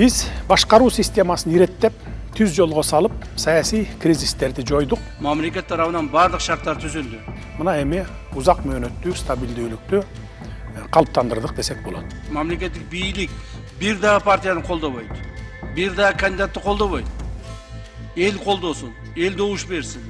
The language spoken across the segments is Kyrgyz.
Биз башкаруу системасын иреттеп, түз жолго салып, саясий кризистерди жойдук. Мамлекет тарабынан бардык шарттар түзүлдү. Мына эми узак мөөнөттүү стабилдүүлүктү калыптандырдык десек болот. Мамлекеттик бийлик бир дагы партияны колдобойт. Бир дагы кандидатты колдобойт. Эл колдосун, эл добуш берсин.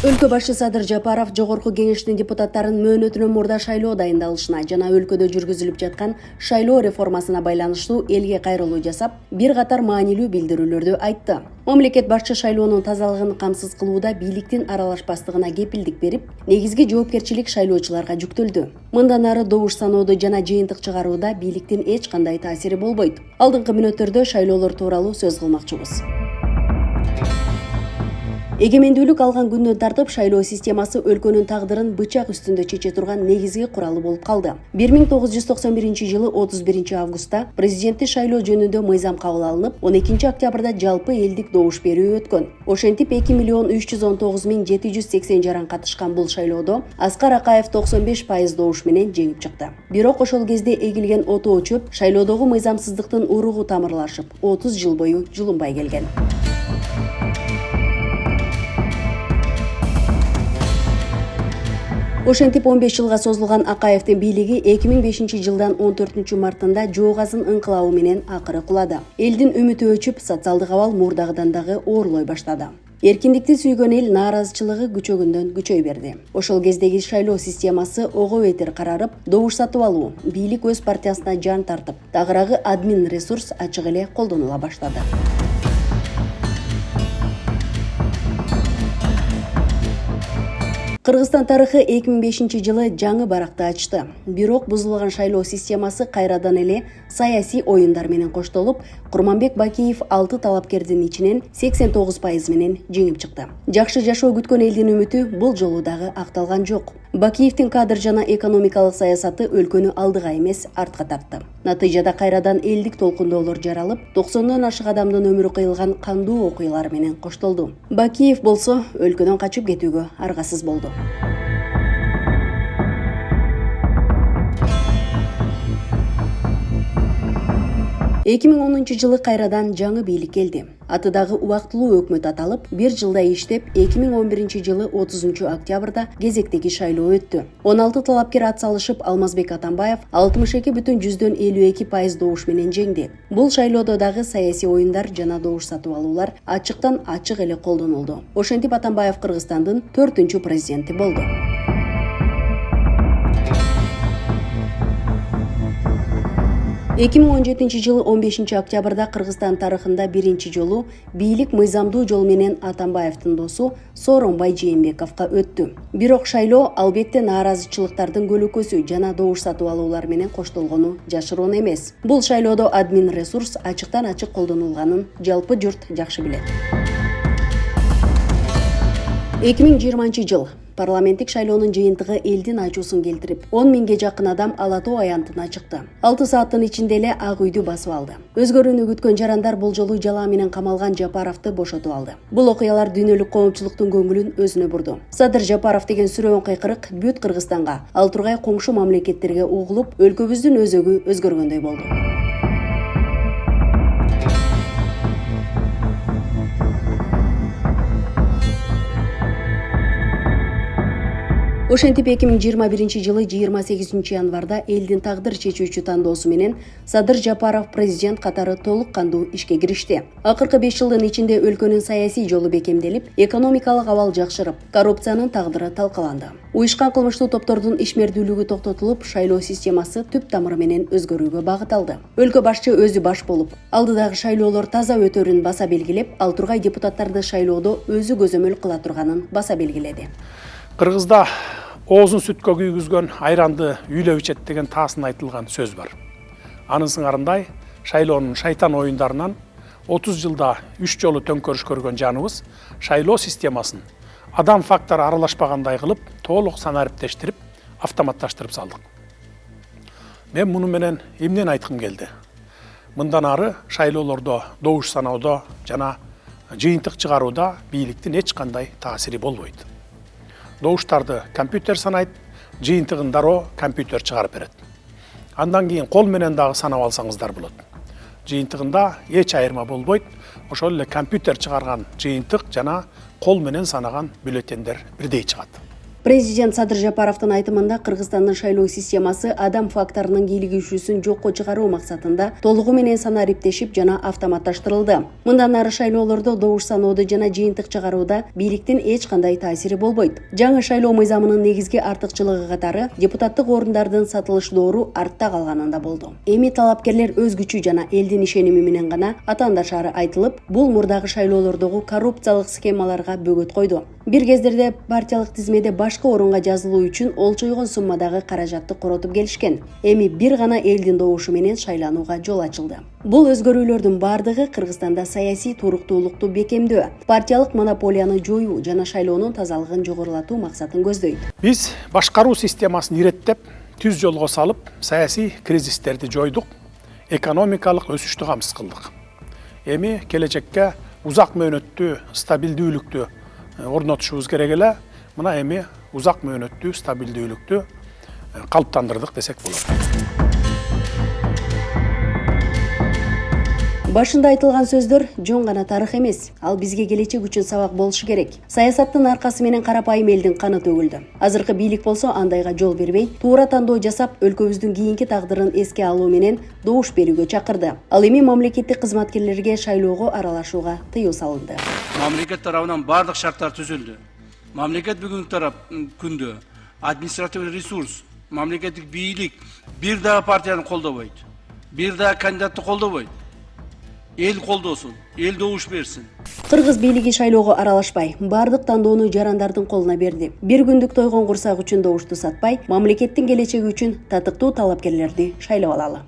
Өлкө башчы Садыр Жапаров жогорку кеңештин депутаттарын мөөнөтүнөн мурда шайлоо дайындалышына жана өлкөдө жүргүзүлүп жаткан шайлоо реформасына байланыштуу элге кайрылуу жасап, бир катар маанилүү билдирүүлөрдү айтты. Мамлекет башчы шайлоонун тазалыгын камсыз кылууда бийликтин аралашпастыгына кепилдик берип, негизги жоопкерчилик шайлоочуларга жүктөлдү. Мындан ары добуш саноодо жана жыйынтык чыгарууда бийликтин эч кандай таасири болбойт. Алдыңкы мүнөттөрдө шайлоолор тууралуу сөз кылмакчыбыз. Эгемендүүлүк алган күндөн тартып шайлоо системасы өлкөнүн тагдырын бычак үстүндө чече турган негизги куралы болуп калды. 1991 жылы 31 августта президенттик шайлоо жөнүндө мыйзам кабыл алынып, 12 октябрда жалпы элдик добуш берүү өткөн. Ошентип 2.319.780 жаран катышкан бул шайлоодо Аскар Акаев 95% добуш менен жеңип чыкты. Бирок ошол кезде эгилген отоо чөп шайлоодогу мыйзамсыздыктын уругу тамырлашып, 30 жыл бою жылынбай келген. Ошентип 15 жылга созулган Акаевдин бийлиги 2005 жылдан 14 мартында жоогазын ыңкылабы менен акыры кулады. Элдин үмүтү өчүп, социалдык абал мурдагыдан дагы оорлой баштады. Эркиндикти сүйгөн эл нааразычылыгы күчөгөндөн күчөй берди. Ошол кездеги шайлоо системасы ого бетер карарып, добуш сатып алуу, бийлик өз партиясына жан тартып, тагыраагы админ ресурс ачык эле колдонула баштады. Кыргызстан тарыхы 2005 жылы жаңы баракты ачты. Бирок бузулган шайлоо системасы кайрадан эле саясий оюндар менен коштолуп, Курманбек Бакиев 6 талапкердин ичинен 89% менен жеңип чыкты. Жакшы жашоо күткөн элдин үмүтү бул жолу дагы акталган жок. Бакиевдин кадр жана экономикалык саясаты өлкөнү алдыга эмес, артка тартты. Натыйжада кайрадан элдик толкундоолор жаралып, 90дон ашык адамдын өмүрү кыйылган кандуу окуялар менен коштолду. Бакиев болсо өлкөдөн качып кетүүгө аргасыз болду. 2010 жылы кайрадан жаңы бийлик келди. Аты дагы убактылуу өкмөт аталып, 1 жылдай иштеп, 2011 жылы 30 октябрда кезектеги шайлоо өттү. 16 талапкер ат салышып, Алмазбек Атамбаев 62,52% добуш менен жеңди. Бул шайлоодо дагы саясий оюндар жана добуш сатып алуулар ачыктан ачык эле колдонулду. Ошентип Атамбаев Кыргызстандын 4-ч президенти болду. 2017 жылы 15 октябрда Кыргызстан тарыхында биринчи жолу бийлик мыйзамдуу жол менен Атамбаевдин досу Сооронбай Жээнбековго өттү. Бирок шайлоо албетте нааразычылыктардын көлөкөсү жана добуш сатып алуулар менен коштолгону жашыруун эмес. Бул шайлоодо админ ресурс ачыктан ачык колдонулганын жалпы журт жакшы билет. 2020 жыл парламенттик шайлоонун жыйынтыгы элдин ачуусун келтирип, 10 миңге жакын адам Ала Тоо аянтына чыкты. 6 сааттын ичинде эле Ак үйдү басып алды. Өзгөрүүнү күткөн жарандар бул жолу жалаа менен камалган Жапаровду бошотуп алды. Бул окуялар дүйнөлүк коомчулуктун көңүлүн өзүнө бурду. Садыр Жапаров деген сүрөөн кыйкырык бүт Кыргызстанга, ал тургай коңшу мамлекеттерге угулуп, өлкөбүздүн өзөгү өзгөргөндөй болду. Ошентип 2021 жылы 28 январда элдин тагдыр чечүүчү тандоосу менен Садыр Жапаров президент катары толук кандуу ишке киришти. Акыркы 5 жылдын ичинде өлкөнүн саясий жолу бекемделип, экономикалык абал жакшырып, коррупциянын тагдыры талкаланды. Уюшкан кылмыштуу топтордун ишмердүүлүгү токтотулуп, шайлоо системасы түп тамыры менен өзгөрүүгө багыт алды. Өлкө башчы өзү баш болуп, алдыдагы шайлоолор таза өтөрүн баса белгилеп, ал тургай депутаттарды шайлоодо өзү көзөмөл кыла турганын баса белгиледи. Кыргызда оозун сүткө күйгүзгөн айранды үйлөп ичет деген таасын айтылган сөз бар. Анын сыңарындай шайлоонун шайтан оюндарынан 30 жылда 3 жолу төңкөрүш көргөн жаныбыз шайлоо системасын адам фактору аралашпагандай кылып, толук санариптештирип, автоматташтырып салдык. Мен муну менен эмнени айткым келди? Мындан ары шайлоолордо добуш саноодо жана жыйынтык чыгарууда бийликтин эч кандай таасири болбойт. Добуштарды компьютер санайт, жыйынтыгын дароо компьютер чыгарып берет. Андан кийин кол менен дагы санап алсаңыздар болот. жыйынтыгында эч айырма болбойт. Ошол эле компьютер чыгарган жыйынтык жана кол менен санаган бюллетендер бирдей чыгат. Президент Садыр Жапаровдун айтымында Кыргызстандын шайлоо системасы адам факторунун кийлигишүүсүн жокко чыгаруу максатында толугу менен санариптешип жана автоматташтырылды. Мындан ары шайлоолордо добуш саноодо жана жыйынтык чыгарууда бийликтин эч кандай таасири болбойт. Жаңы шайлоо мыйзамынын негизги артыкчылыгы катары депутаттык орундардын сатылыш-доору артта калганында болду. Эми талапкерлер өз күчү жана элдин ишеними менен гана атаандашары айтылып, бул мурдагы шайлоолордогу коррупциялык схемаларга бөгөт койду. Бир кездерде партиялык тизмеде башка орунга жазылуу үчүн олчойгон суммадагы каражатты коротуп келишкен. Эми бир гана элдин добушу менен шайланууга жол ачылды. Бул өзгөрүүлөрдүн бардыгы Кыргызстанда саясий туруктуулукту бекемдөө, партиялык монополияны жоюу жана шайлоонун тазалыгын жогорулатуу максатын көздөйт. Биз башкаруу системасын иреттеп, түз жолго салып, саясий кризистерди жойдук, экономикалык өсүштү камсыз кылдык. Эми келечекке узак мөөнөттүү стабилдүүлүктү орнотушубуз керек эле. Мына эми узак мөөнөттүү стабилдүүлүктү калыптандырдык десек болот. Башында айтылган сөздөр жон гана тарых эмес, ал бизге келечек үчүн сабак болушу керек. Саясаттын аркасы менен карапайым элдин каны төгүлдү. Азыркы бийлик болсо андайга жол бербей, туура тандоо жасап, өлкөбүздүн кийинки тагдырын эске алуу менен добуш берүүгө чакырды. Ал эми мамлекеттик кызматкерлерге шайлоого аралашууга тыюу салынды. Мамлекет тарабынан бардык шарттар түзүлдү. Мамлекет бүгүнкү тарап күндө административный ресурс, мамлекеттик бийлик бир дагы партияны колдобойт. Бир дагы кандидатты колдобойт. Эл колдосун, эл добуш берсин. Кыргыз бийлиги шайлоого аралашпай, бардык тандоону жарандардын колуна берди. Бир күндүк тойгон курсак үчүн добушту сатпай, мамлекеттин келечеги үчүн татыктуу талапкерлерди шайлап алалы.